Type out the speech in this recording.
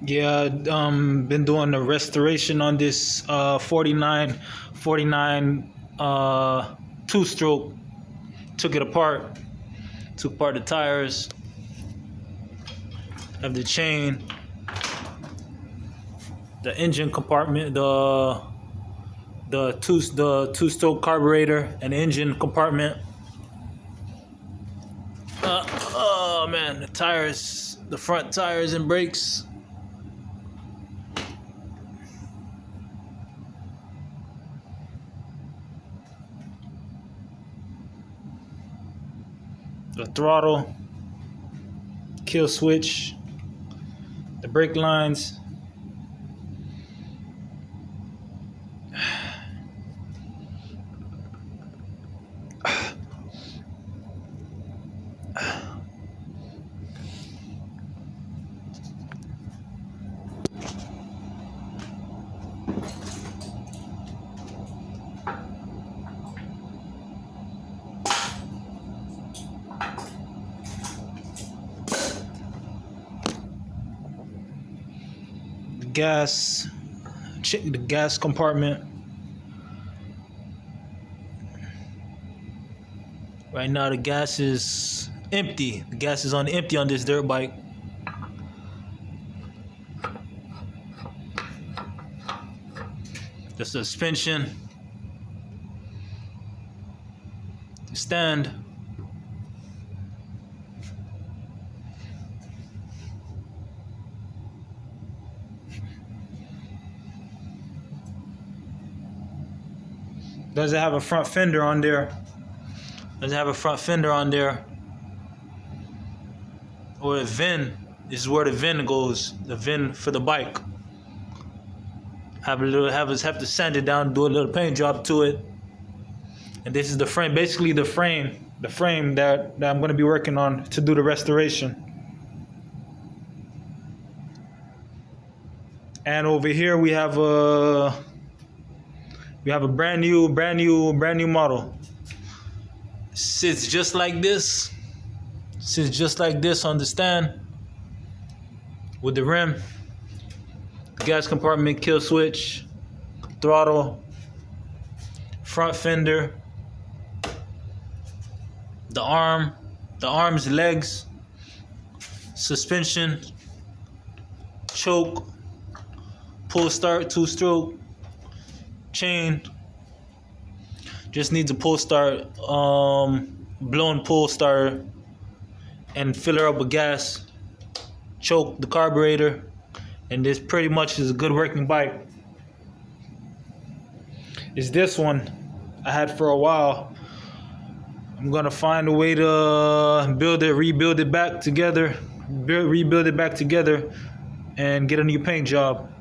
Yeah, been doing the restoration on this 49 two-stroke. Took it apart, took apart the tires, have the chain, the engine compartment, the two-stroke carburetor and the engine compartment. Oh man, the tires, the front tires and brakes. The throttle, kill switch, the brake lines. Gas, check the gas compartment. Right now the gas is empty. The gas is on empty on this dirt bike. The suspension, the stand. Doesn't have a front fender on there. Doesn't have a front fender on there. Or a VIN. This is where the VIN goes. The VIN for the bike. Have to sand it down, do a little paint job to it. And this is the frame, basically the frame that I'm going to be working on to do the restoration. And over here we have a brand new model. Sits just like this. Sits just like this on the stand with the rim, gas compartment, kill switch, throttle, front fender, the arms, legs, suspension, choke, pull start, two-stroke, chain. Just needs a pull start, blown pull starter, and fill her up with gas, choke the carburetor, and this pretty much is a good working bike. It's this one I had for a while. I'm gonna find a way to rebuild it back together, and get a new paint job.